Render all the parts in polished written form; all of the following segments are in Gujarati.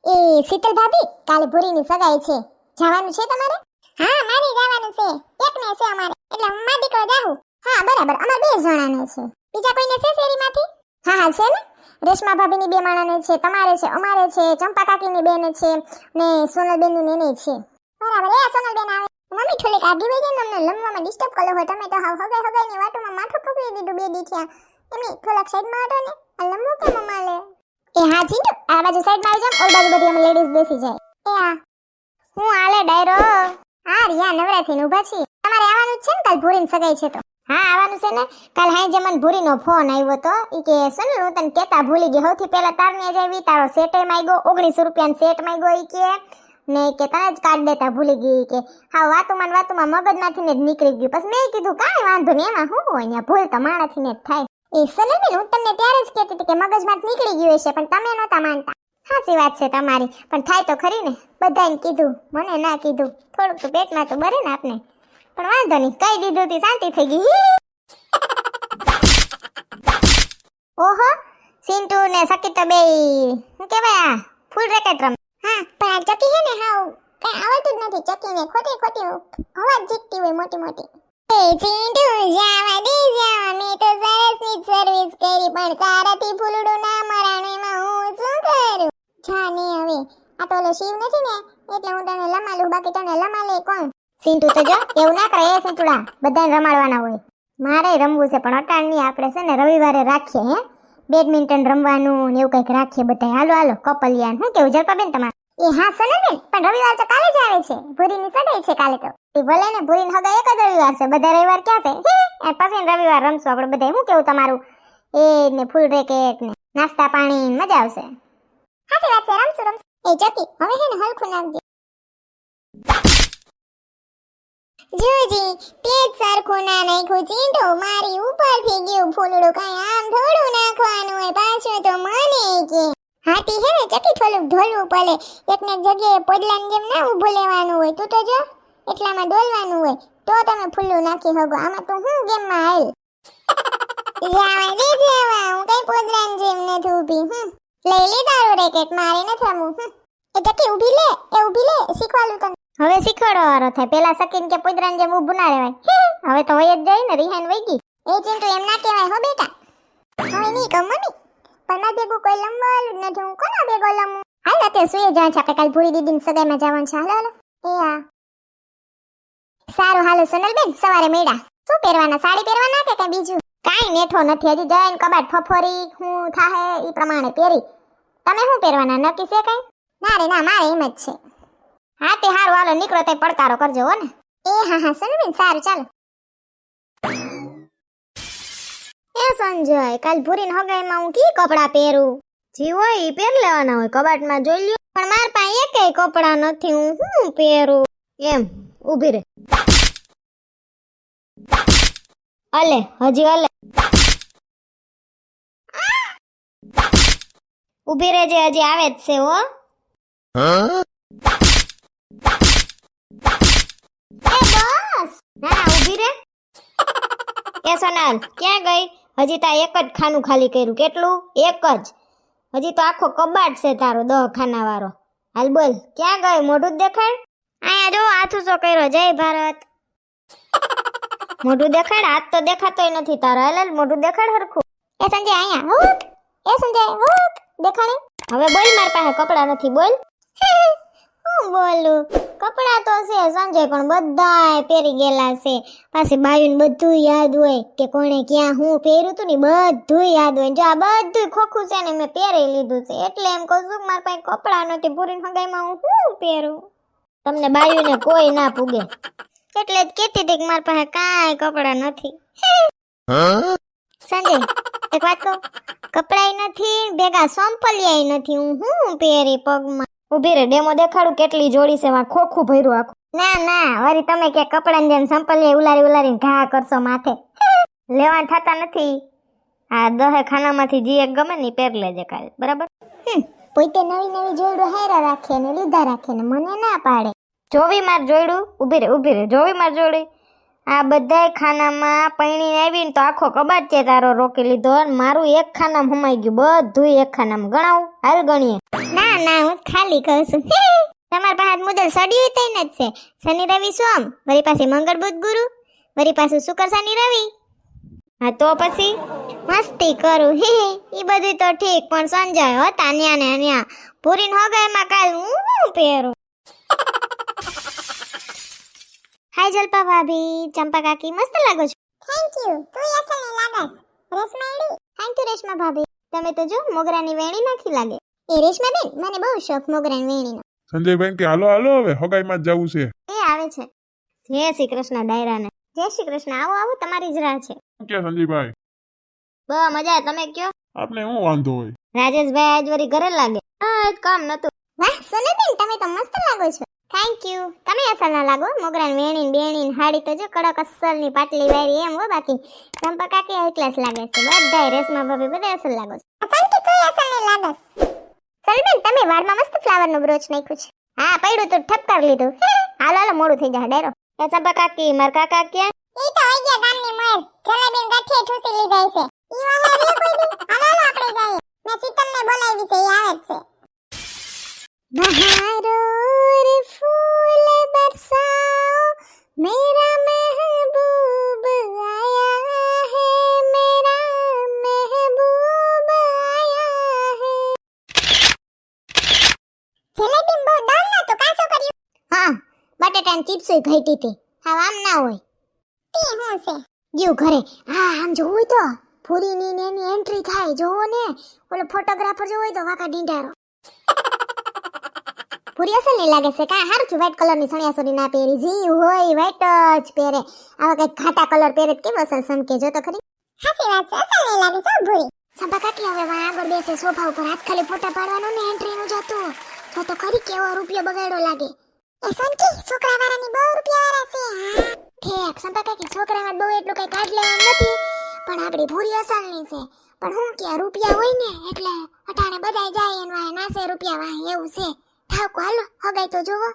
એ શીતલ ભાભી, કાલે ભૂરીની સગાઈ છે, જવાનું છે તમારે? હા, મારે જવાનું છે. એકને છે અમારે, એટલે હું મારો દીકરો જાઉં. હા, બરાબર, અમારે 2 જણાને છે. બીજા કોઈને છે શેરીમાંથી? હા હા, છે ને. રેશમા ભાભીની 2 માણાને છે, તમારે છે, અમારે છે, ચંપા કાકીની બેન છે ને સોનલબેનની નેને છે. બરાબર. એ સોનલબેન આવે. મમ્મી થોડીક આગી વઈ જાય ને, અમને લમવામાં ડિસ્ટર્બ કર્યો હોય. તમે તો હાવ હગાઈની વાતોમાં માથું ફૂંકી દીધું 2 દી થયા. એમની થોડાક સાઈડમાં હટો ને. આ લમવું કે મમ્મા લે? એ હા ચિંટુ, આ બાજુ સાઈડમાં આવી જાવ. ઓલ બાજુ બધી અમે લેડીઝ બેસી જાય. એ હા. હું હાલે ડાયરો? હા રિયા, નવરા થઈને ઊભા છીએ. તમારે આવવાનું જ છે ને કાલ ભૂરીની સગાઈ છે તો? હા, આવવાનું છે ને. કાલ હાંજે મને ભૂરીનો ફોન આવ્યો તો. ઈ કે સોનલ, હું તને કેતા ભૂલી ગઈ. સૌથી પહેલા તારને જ આવી, તારો સેટે માંગ્યો, 1900 રૂપિયાનો સેટ માંગ્યો. ઈ કે ને કે તને જ કાર્ડ દેતા ભૂલી ગઈ કે હા વાતુમાં મગજમાંથી ને જ નીકળી ગયું. પછી મેં કીધું કાંઈ વાંધો નહીં, એમાં શું હોય, અહીંયા ભૂલ તો માણાથી ને જ થાય. એ સોનલબેન, હું તમને ત્યારે જ કહેતી હતી કે મગજમાંથી નીકળી ગયું હશે, પણ તમે નહોતા માનતા. સાચી વાત છે તમારી, પણ થાય તો ખરી ને. બધાને કીધું, મને ના કીધું. થોડુંક તો પેટમાં તો બરે ને આપને. પણ વાંધો નહીં, કહી દીધું તી શાંતિ થઈ ગઈ. ઓહો, સિન્ટુ ને સકી તો બે શું કહેવાય, આ ફૂલ રેકેટ રમે. હા, પણ આ ચકી હે ને હાવ કઈ આવડતું જ નથી. ચકીને ખોટી અવાજ જીતતી હોય મોટી મોટી. એ ચિંટુ, જાવા દે જાવા, મેં તો સરસની સર્વિસ કરી, પણ તારાથી ફૂલડું ના મરાણું, એમાં હું શું કરું? જા ને હવે, આ તો ઓલો શિવ નથી ને, એટલે હું તને લમાલું, બાકી તને લમાલે કોણ? સિન્ટુ તો જો એવું ના કરે. એ સિન્ટુડા, બધાને રમાડવાના હોય. મારે રમવું છે, પણ અટાણ નહીં. આપણે છે ને રવિવારે રાખીએ, હે બેડમિન્ટન રમવાનું ને એવું કંઈક રાખીએ બધા. હાલો હાલો કપલિયાન. શું કેવું જલપાબેન તમારે? એ હા સોનલબેન, પણ રવિવાર તો કાલે જ આવે છે. ભૂરીની સગાઈ છે કાલે તો. એ ભલે ને, ભૂરીની સગાઈ એક જ રવિવાર છે. બધા રવિવાર ક્યાં છે? એ પછી રવિવાર રમશું આપણે બધા. શું કેવું તમારું? એ ને ફૂલ રેકેટ ને નાસ્તા પાણી મજા આવશે. સાચી વાત છે, રમશું. એ ચકી, હવે હે ને હલખું નાખજે. જોજી, તેજ સરખું ના નાખ્યું ચીંટુ. મારી ઉપરથી ગયું ફૂલડું. કઈ આમ થોડું નાખવાનું હોય, પાછું તો મને કે હાટી હે ને ચકી થોડુંક ઢોલવું પડે. એકને જગ્યાએ પોડલાની જેમ ના ઊભું લેવાનું હોય. તું તો જો એટલામાં ડોલવાનું હોય, તો તમે ફૂલું નાખી શકો. આમાં તું હું ગેમમાં હાલ. જાવા દે જાવા, હું કઈ પોડલાની જેમ નથી ઊભી. લઈ લે તારું રેકેટ, મારે નથી રમવું. એ ચકી ઊભી લે, શીખવાડું તને. હવે શીખવાડવા વાળો થાય. પેલા સકીન કે પોદરાન જેમ ઊભું ના રહેવાય. હવે તો હોય જ જાય ને. રિહાન વઈ ગઈ. એ ચિંટુ એમ ના કહેવાય હો બેટા. હવે નહીં કહું મમ્મી, પણ મારે ભેગું કોઈ લંબાલું જ નથી. હું કોના ભેગો લમું? હાલ અત્યારે સુઈ જાય છે. આપણે કાલ ભૂરી દીદીની સગાઈમાં જવાનું છે. હાલો હાલો. એ હા સારું. હાલો સોનલબેન, સવારે મેળા. શું પહેરવાના? સાડી પહેરવાના કે કઈ બીજું? કાંઈ નેઠો નથી. હજી જઈને કબાટ ફફોરી હું થાહે ઈ પ્રમાણે પહેરી. તમે શું પહેરવાના નક્કી છે કઈ? ના રે ના, મારે એમ જ છે. હા તે હારું, હાલો નીકળો તે પડકારો કરજો હો ને. એ હા હા સોનલબેન, સારું ચાલો. એ સંજય, કાલ ભૂરીને હગાઈમાં હું કી કપડા પહેરું? જી હોય ઈ પહેર લેવાના હોય, કબાટમાં જોઈ લ્યો. પણ માર પાસે એકેય કપડા નથી, હું શું પહેરું? એમ ઊભી રે. અલે હજી અલે ઊભી રહેજે, હજી આવે જ છે હો. એ બસ ના ઊભી રે. એ સોનલ ક્યાં ગઈ? હજી તા એક જ ખાનું ખાલી કર્યું. કેટલું? એક જ. હજી તો આખો કબાટ છે તારો 10 ખાના વાળો. હાલ બોલ, ક્યાં ગઈ? મોઢું જ દેખાડ. આયા જો હાથું સો કર્યો. જય ભારત. મોઢું દેખાડ. હાથ તો દેખાતોય નથી તારો. હાલ મોઢું દેખાડ હરખું. એ સંજય આયા હુક. એ સંજય હુક દેખાડે. હવે બોલ, માર પાસે કપડા નથી. બોલ. હું બોલું? કપડા તો છે સંજય, પણ બધાય પહેરી ગયેલા છે. પાછી બાયુને બધું યાદ હોય કે કોણે ક્યાં હું પહેર્યું તું ને, બધું યાદ હોય. જો આ બધું ખોખું છે ને મેં પહેરી લીધું છે. એટલે એમ કહું છું મારા પાસે કપડા નથી. પૂરી હગાઈમાં હું શું પહેરું? તમને બાયુને કોઈ ના પૂગે એટલે જ કહેતી હતી કે મારા પાસે કાંઈ કપડા નથી. સંજય એક વાત કહું, કપડાય નથી ભેગા સંપલિયાય નથી. હું શું પહેરી પગમાં? ઊભી રે, ડેમો દેખાડું કેટલી જોડી છે. માં ખોખું ભર્યું આખું. ના ના, વળી તમે કે કપડાની જેમ સંપલિયાય ઉલારીને ઘા કરશો માથે. લેવા થતા નથી. આ 10 ખાનામાંથી જે એક ગમે ને પહેર લેજે કાલે, બરાબર? પોતે નવી જોડું હેરા રાખે ને લીધા રાખે ને મને ના પાડે. જોવી માર જોડું. ઊભી રે જોવી માર જોડી. આ બધાય ખાનામાં પૈણીને આવીને તો આખો કબાટ છે તારો રોકી લીધો અને મારું એક ખાનામાં હમાઈ ગયું બધું એક ખાનામાં ગણાવું હાલ ગણીએ ના ના હું ખાલી કહું છું તમાર પાસે મુદલ સડ્યું તઈ ન જ છે શનિ રવિ સોમ વળી પાસે મંગળ બુધ ગુરુ વળી પાછું શુક્ર શનિ રવિ હા તો પછી મસ્તી કરું ઈ બધું તો ઠીક પણ સંજય હતા ન્યા ને ન્યા પૂરીને હગાઈમાં કાલ હું પહેરું હાય જલ્પા ભાભી ચંપા કાકી મસ્ત લાગો છો થેન્ક યુ તું અસલ ને લાગસ રેશમાડી થેન્ક યુ રેશમા ભાભી તમે તો જો મોગરાની વેણી નાખી લાગે એ રેશમા બેન મને બહુ શોખ મોગરાની વેણીનો સંજયભાઈ કે હાલો હાલો હવે હગાઈમાં જ જવું છે એ આવે છે જય શ્રી કૃષ્ણ ડાયરાને જય શ્રી કૃષ્ણ આવો આવો તમારી જ રાહ છે શું કે સંજયભાઈ બહુ મજા તમે કયો આપણે શું વાંધો હોય રાજેશભાઈ આજ વળી ઘરે લાગે આજ કામ નતું વાહ સોનાબેન તમે તો મસ્ત લાગો છો થેન્ક યુ તમે અસલ ના લાગો મોગરાન વેણીન બેણીન હાડી તો જો કડક અસલની પાટલી વાળી એમ હો બાકી ચંપા કાકી એકલા જ લાગે છે બધાય રેશમા ભાભી બધા અસલ લાગો છો સંકી તું અસલ ને લાગસ સલબેન તમે વાળમાં મસ્ત ફ્લાવર નું બ્રોચ નાખ્યું છે હા પડ્યું તો ઠપકાર લીધું હાલો હાલો મોડું થઈ જાય ડાયરો એ ચંપા કાકી માર કાકા ક્યાં ઈ તો આઈ ગયા ગામની મોર જલેબીન ગાંઠિયા ઠૂસી લીધા છે ઈ વાલા રે કોઈ દી હાલો હાલો આપણે જઈએ મેં શીતલને બોલાવી છે ઈ આવે જ છે बहारों रे फूल बरसाओ मेरा महबूब आया है मेरा महबूब आया है જલેબી બહુ દમ ના તો કાસો કર્યું હા બટાટાની ચિપ્સ ઘટી હતી હા આમ ના હોય તી હું છે ગયું ઘરે હા આમ જોવું તો પૂરીની ને એની એન્ટ્રી થાય જોવો ને ઓલો ફોટોગ્રાફર જોવો તો વાકા ડીંડારો પૂરી અસલ નહીં લાગે છે કાં હારું છું વ્હાઈટ કલરની સણિયાસોરી ના પહેરી જી હોય વ્હાઈટ જ પહેરે આવા કઈક ઘાટા કલર પહેરે તો કેવો અસલ સમકે જો તો ખરી સાચી વાત છે અસલ નહીં લાગે તો ભૂરી સંપા કાકી હવે વાં આગળ બેસે સોફા ઉપર હાથ ખાલી ફોટા પાડવાનો ને એન્ટ્રીનું જતું જો તો ખરી કેવો રૂપિયો બગાડ્યો લાગે એ સોનકી છોકરા વાળાની બહુ રૂપિયા વાળા છે હા ઠેક સંપા કાકી છોકરામાં બહુ એટલું કઈ કાઢ લેવાનું નથી પણ આપણી ભૂરી અસલની છે પણ હું કે રૂપિયા હોય ને એટલે અટાણે બધાય જાય એન વાય નાસે રૂપિયા વાય એવું છે થાકો હાલો હગાઈ તો જોવો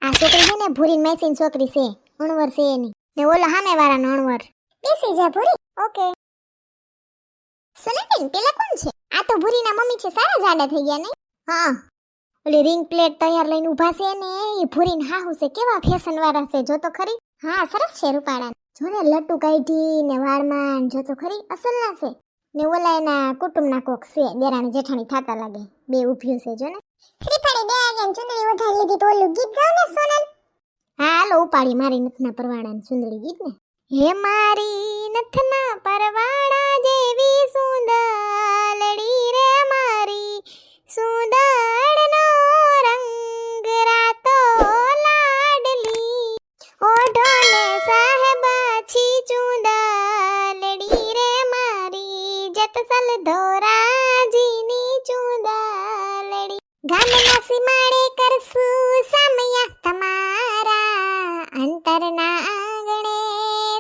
આ છોકરી છે ને ભૂરી મેસીન છોકરી છે અણવર છે એની ને ઓલો સામે વાળાનો અણવર બેસી જા ભૂરી ઓકે સુનેબેન પેલા કોણ છે આ તો ભૂરીના મમ્મી છે સારા જાડા થઈ ગયા ને હા ઓલી રિંગ પ્લેટ તૈયાર લઈને ઊભા છે ને એ ભૂરીન હાહુ છે કેવા ફેશન વાળા છે જો તો ખરી હા સરસ છે રૂપાળા જો ને લટ્ટુ કાઢી ને વાળમાં જો તો ખરી અસલ ના છે ને ઓલા એના કુટુંબના કોક છે દેરાણી જેઠાણી થાતા લાગે બે ઉભ્યું છે જો ને શ્રીફળી દે આગેન ચુંદડી ઉઠાઈ લીધી તો ઓલું ગીત ગાવ ને સોનલ હા હાલો ઉપાડી મારી નથના પરવાળાની ચુંદડી ગીત ને હે મારી નથના પરવાળા જેવી સુંદરડી રે મારી સુંદરનો રંગ રાતો લાડલી ઓઢોને સાહેબાછી ચુંદરડી રે મારી જતસલ ધોરાજીની ચુંદરડી ગામના સીમાડે કરશું સામયા તમારા અંતરના આંગણે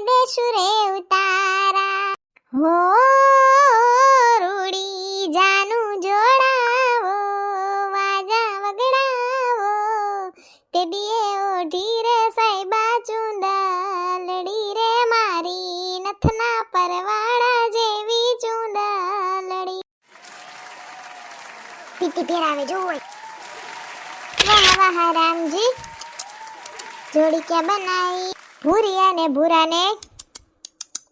દેશું રે ઉતારા હો રૂડી જાનું જોડાવો વાજા વગડાવો તે દીએ ઓઢી રે સાહેબા ચુંદલડી રે મારી નથના પરવાળા જેવી ચુંદલડી પીટી પહેરાવે જોવે વાહ વાહ રામજી જોડી ક્યાં બનાઈ ભૂરિયા ને ભૂરાને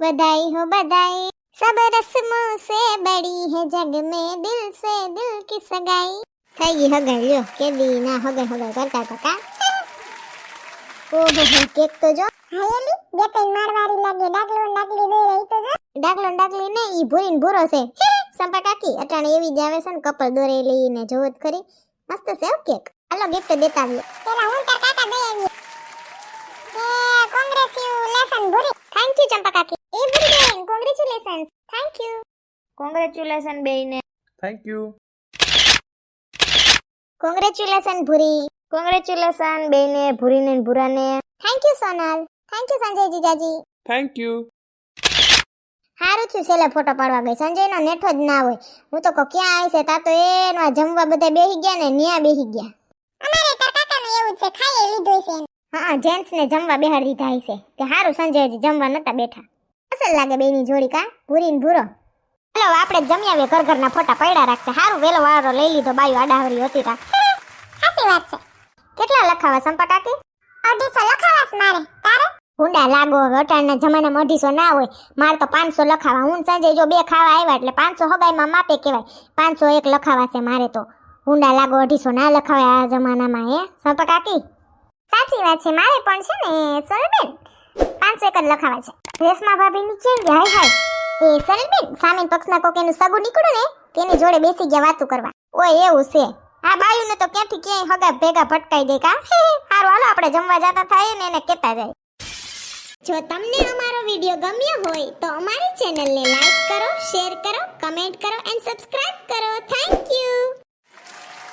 બધાઈ હો બધાઈ सब रस्मों से बड़ी है जग में दिल से दिल की सगाई થઈ ગઈ હગાઈ લ્યો કે દી ના હગાઈ કરતા હતા કા ઓહો કેક તો જો હાયલી બે ત્રણ મારવારી લાગે ડાગલો ડાગલી દઈ રહી તો જો ડાગલો ડાગલી ને ઈ ભૂરીન ભૂરો છે સંપા કાકી અટાણે એવી જ આવે છે ને કપલ દોરેલી ને જોત ખરી મસ્ત છે હો કેક હાલો ગિફ્ટ દેતા આવ્યો પેલા હું તાર કાકા દઈ આવી એ congratulation Bhuri thank you Champa કાકી એ Bhuri ben congratulations thank you congratulation બેયને thank you congratulation Bhuri congratulation બેયને ભૂરીને ને ભૂરાને thank you Sonal thank you Sanjay જીજાજી થેન્ક યુ હારું છું છેલ્લે ફોટો પાડવા ગઈ સંજયનો નેઠો જ ના હોય હું તો કહું ક્યાં આવી છે તા તો એનો જમવા બધા બેહી ગયા ને ન્યા બેહી ગયા અમારે તાર કાકાનું એવું છે ખાઈ લીધું છે હા જેન્ટ્સ ને જમવા બેહાડી દીધા હશે કે હારું સંજય હજી જમવા નતા બેઠા. અસલ લાગે બેની જોડી કા ભૂરી ને ભૂરો. ચાલો આપણે જમી આવીએ, ઘરના ફોટા પડ્યા રાખશે. હારું વેલો વારો લઈ લીધો, બાયું આડાવરી હતી તા. સાચી વાત છે. કેટલા લખાવા સંપા કાકી? 250 લખાવાસ મારે. તારે? હુંડા લાગો, હવે અટાણના જમાનામાં 250 ના હોય. મારે તો 500 લખાવા. હું સંજય જો બે ખાવા આવ્યા એટલે 500 હગાઈમાં માપે કહેવાય. 501 લખાવા છે મારે તો. હુંડા લાગો 250 ના લખાવાય આ જમાનામાં. હે સંપા કાકી? સાચી વાત છે. મારે પણ છે ને સોનલબેન 501 જ લખાવા છે. રેશમા ભાભીની કેમ ગયા? હાય એ સોનલબેન સામેન પક્ષના કોકેનું સગું નીકળ્યું ને તેની જોડે બેસી ગયા વાતું કરવા. ઓય એવું છે. આ બાયુને તો ક્યાંથી ક્યાંય હગા ભેગા ભટકાઈ દે કા. હારું હાલો આપણે જમવા જતા થાય ને એને કહેતા જાય. જો તમને અમારો વિડિયો ગમ્યો હોય તો અમારી ચેનલને લાઈક કરો, શેર કરો, કમેન્ટ કરો એન્ડ સબસ્ક્રાઇબ કરો. Thank you.